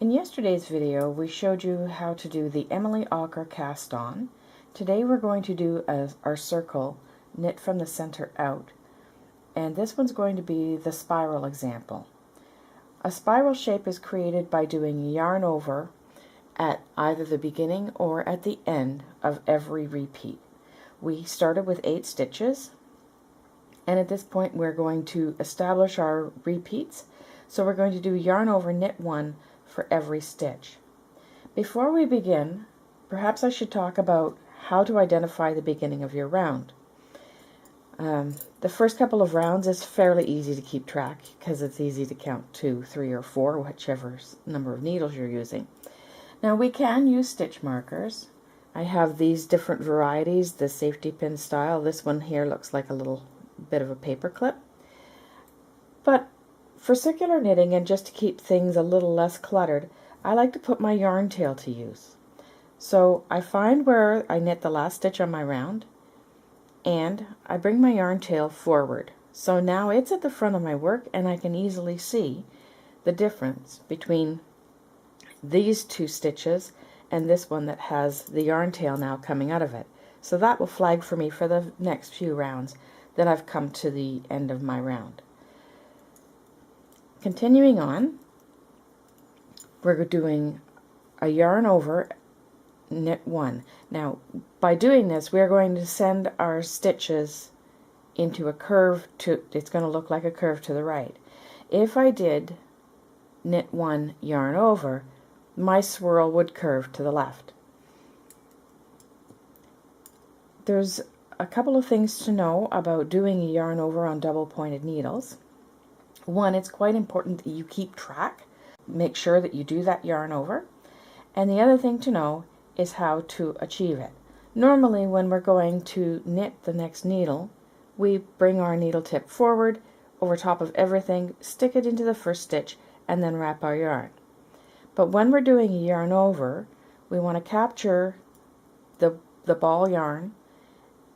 In yesterday's video, we showed you how to do the Emily Ocker cast on. Today we're going to do our circle, knit from the center out. And this one's going to be the spiral example. A spiral shape is created by doing yarn over at either the beginning or at the end of every repeat. We started with 8 stitches, and at this point we're going to establish our repeats. So we're going to do yarn over, knit 1 for every stitch. Before we begin, perhaps I should talk about how to identify the beginning of your round. The first couple of rounds is fairly easy to keep track because it's easy to count 2, 3, or 4, whichever number of needles you're using. Now we can use stitch markers. I have these different varieties, the safety pin style. This one here looks like a little bit of a paper clip. But for circular knitting and just to keep things a little less cluttered, I like to put my yarn tail to use. So I find where I knit the last stitch on my round, and I bring my yarn tail forward. So now it's at the front of my work, and I can easily see the difference between these 2 stitches and this one that has the yarn tail now coming out of it. So that will flag for me for the next few rounds that I've come to the end of my round. Continuing on, we're doing a yarn over, knit 1. Now, by doing this, we're going to send our stitches into a curve it's going to look like a curve to the right. If I did knit 1, yarn over, my swirl would curve to the left. There's a couple of things to know about doing a yarn over on double pointed needles. One, it's quite important that you keep track. Make sure that you do that yarn over. And the other thing to know is how to achieve it. Normally, when we're going to knit the next needle, we bring our needle tip forward over top of everything, stick it into the first stitch, and then wrap our yarn. But when we're doing a yarn over, we want to capture the ball yarn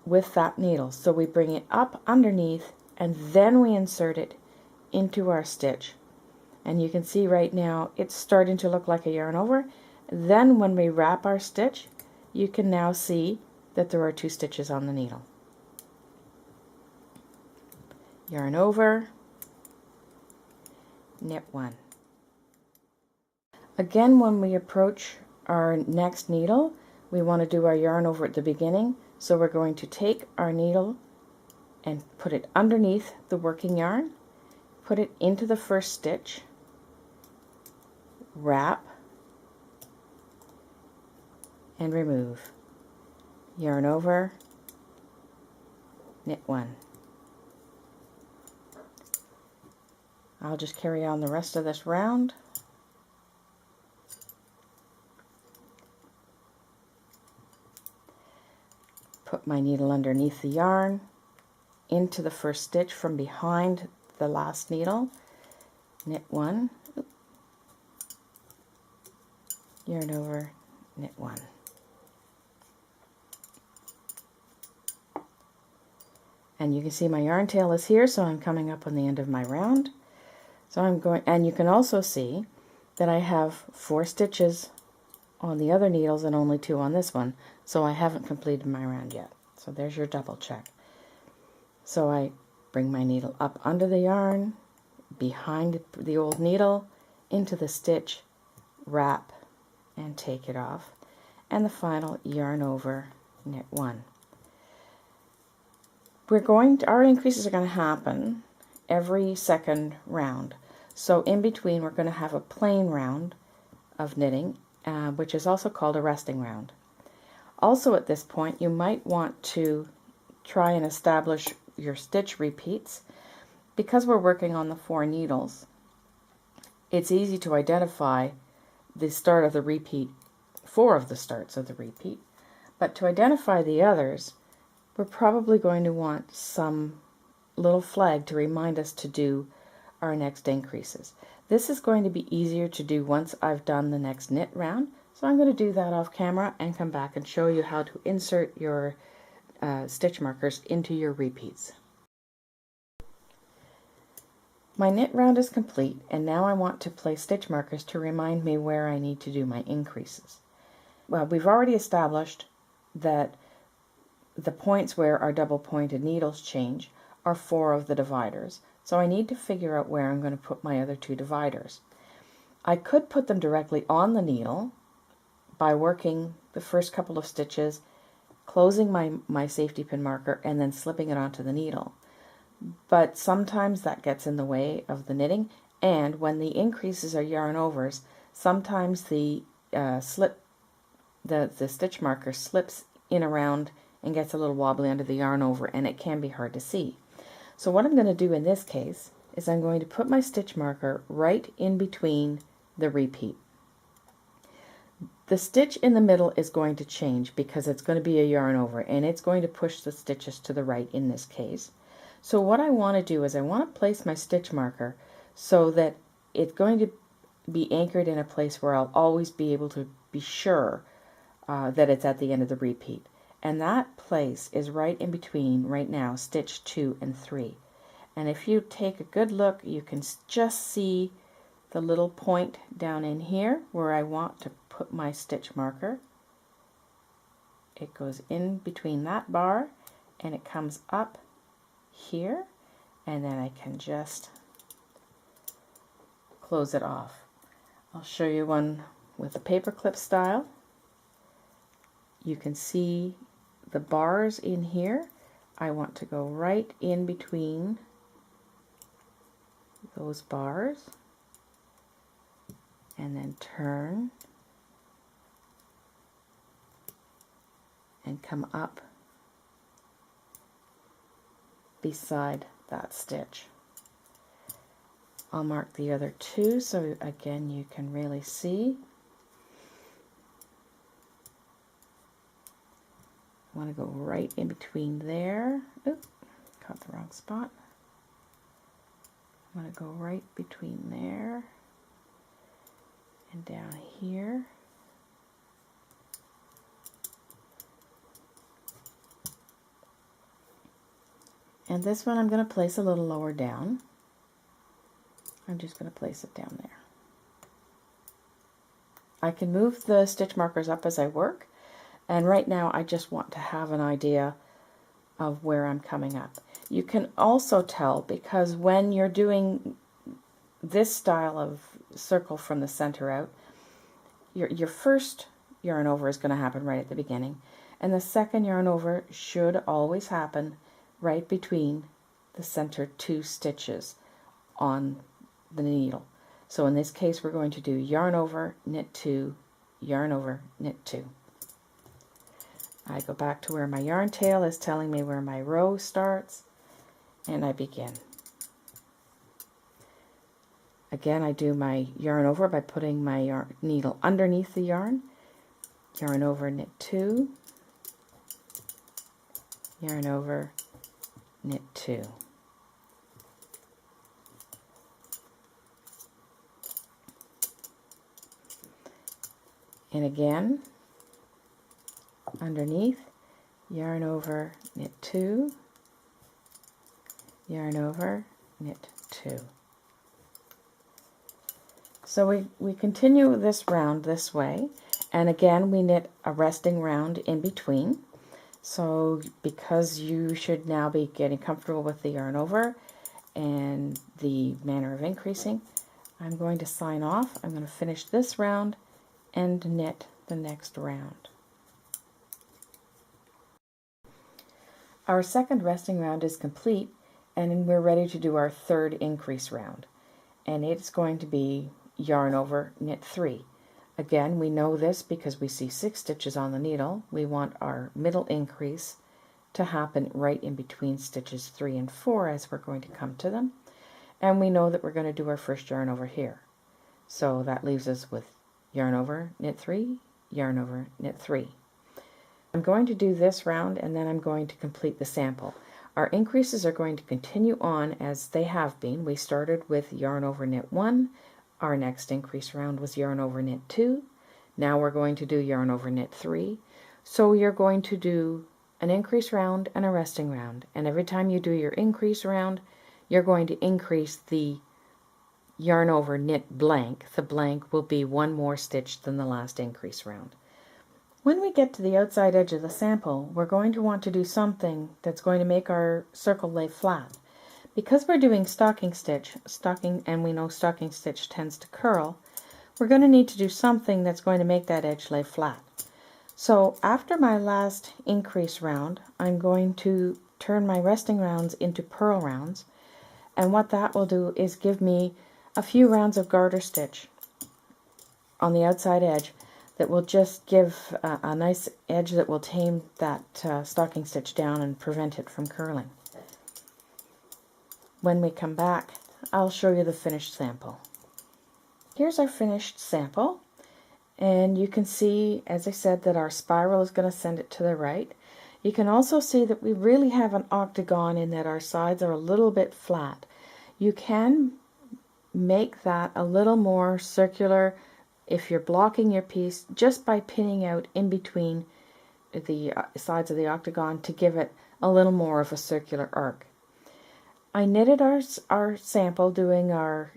with that needle. So we bring it up underneath, and then we insert it into our stitch. And you can see right now it's starting to look like a yarn over. Then when we wrap our stitch, you can now see that there are 2 stitches on the needle. Yarn over, knit 1. Again, when we approach our next needle, we want to do our yarn over at the beginning. So we're going to take our needle and put it underneath the working yarn, put it into the first stitch, wrap, and remove. Yarn over, knit 1. I'll just carry on the rest of this round. Put my needle underneath the yarn, into the first stitch from behind the last needle, knit 1, yarn over, knit 1. And you can see my yarn tail is here, so I'm coming up on the end of my round. So I'm going, and you can also see that I have 4 stitches on the other needles and only 2 on this one, so I haven't completed my round yet. So there's your double check. So I bring my needle up under the yarn, behind the old needle, into the stitch, wrap, and take it off. And the final yarn over, knit 1. Our increases are going to happen every second round. So in between, we're going to have a plain round of knitting, which is also called a resting round. Also at this point, you might want to try and establish your stitch repeats. Because we're working on the 4 needles, it's easy to identify the start of the repeat, 4 of the starts of the repeat. But to identify the others, we're probably going to want some little flag to remind us to do our next increases. This is going to be easier to do once I've done the next knit round, so I'm going to do that off camera and come back and show you how to insert your stitch markers into your repeats. My knit round is complete, and now I want to place stitch markers to remind me where I need to do my increases. Well, we've already established that the points where our double pointed needles change are 4 of the dividers, so I need to figure out where I'm going to put my other 2 dividers. I could put them directly on the needle by working the first couple of stitches, closing my safety pin marker, and then slipping it onto the needle. But sometimes that gets in the way of the knitting, and when the increases are yarn overs, sometimes the stitch marker slips in around and gets a little wobbly under the yarn over, and it can be hard to see. So what I'm going to do in this case is I'm going to put my stitch marker right in between the repeat. The stitch in the middle is going to change because it's going to be a yarn over, and it's going to push the stitches to the right in this case. So what I want to do is I want to place my stitch marker so that it's going to be anchored in a place where I'll always be able to be sure that it's at the end of the repeat. And that place is right in between, right now, stitch 2 and 3. And if you take a good look, you can just see the little point down in here where I want to put my stitch marker. It goes in between that bar and it comes up here, and then I can just close it off. I'll show you one with a paperclip style. You can see the bars in here. I want to go right in between those bars and then turn and come up beside that stitch. I'll mark the other 2 so again you can really see. I want to go right in between there. Oop, caught the wrong spot. I want to go right between there and down here. And this one I'm going to place a little lower down. I'm just going to place it down there. I can move the stitch markers up as I work, and right now I just want to have an idea of where I'm coming up. You can also tell, because when you're doing this style of circle from the center out, your first yarn over is going to happen right at the beginning, and the second yarn over should always happen right between the center 2 stitches on the needle. So in this case we're going to do yarn over, knit 2, yarn over, knit 2. I go back to where my yarn tail is telling me where my row starts, and I begin. Again, I do my yarn over by putting my needle underneath the yarn, yarn over, knit 2, yarn over, knit 2. And again, underneath, yarn over, knit 2, yarn over, knit 2. So we continue this round this way, and again we knit a resting round in between. So because you should now be getting comfortable with the yarn over and the manner of increasing, I'm going to sign off. I'm going to finish this round and knit the next round. Our second resting round is complete, and we're ready to do our third increase round, and it's going to be yarn over, knit 3. Again, we know this because we see 6 stitches on the needle. We want our middle increase to happen right in between stitches 3 and 4 as we're going to come to them, and we know that we're going to do our first yarn over here. So that leaves us with yarn over, knit 3, yarn over, knit 3. I'm going to do this round and then I'm going to complete the sample. Our increases are going to continue on as they have been. We started with yarn over, knit 1. Our next increase round was yarn over, knit 2. Now we're going to do yarn over, knit 3. So you're going to do an increase round and a resting round, and every time you do your increase round, you're going to increase the yarn over knit blank. The blank will be one more stitch than the last increase round. When we get to the outside edge of the sample, we're going to want to do something that's going to make our circle lay flat. Because we're doing stocking stitch, and we know stocking stitch tends to curl, we're going to need to do something that's going to make that edge lay flat. So after my last increase round, I'm going to turn my resting rounds into purl rounds, and what that will do is give me a few rounds of garter stitch on the outside edge that will just give a nice edge that will tame that stocking stitch down and prevent it from curling. When we come back, I'll show you the finished sample. Here's our finished sample, and you can see, as I said, that our spiral is going to send it to the right. You can also see that we really have an octagon in that our sides are a little bit flat. You can make that a little more circular if you're blocking your piece just by pinning out in between the sides of the octagon to give it a little more of a circular arc. I knitted our sample doing our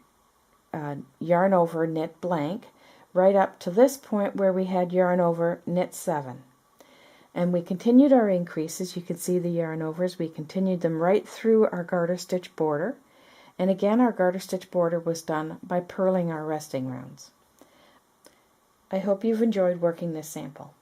yarn over knit blank right up to this point where we had yarn over knit 7. And we continued our increases. You can see the yarn overs. We continued them right through our garter stitch border. And again, our garter stitch border was done by purling our resting rounds. I hope you've enjoyed working this sample.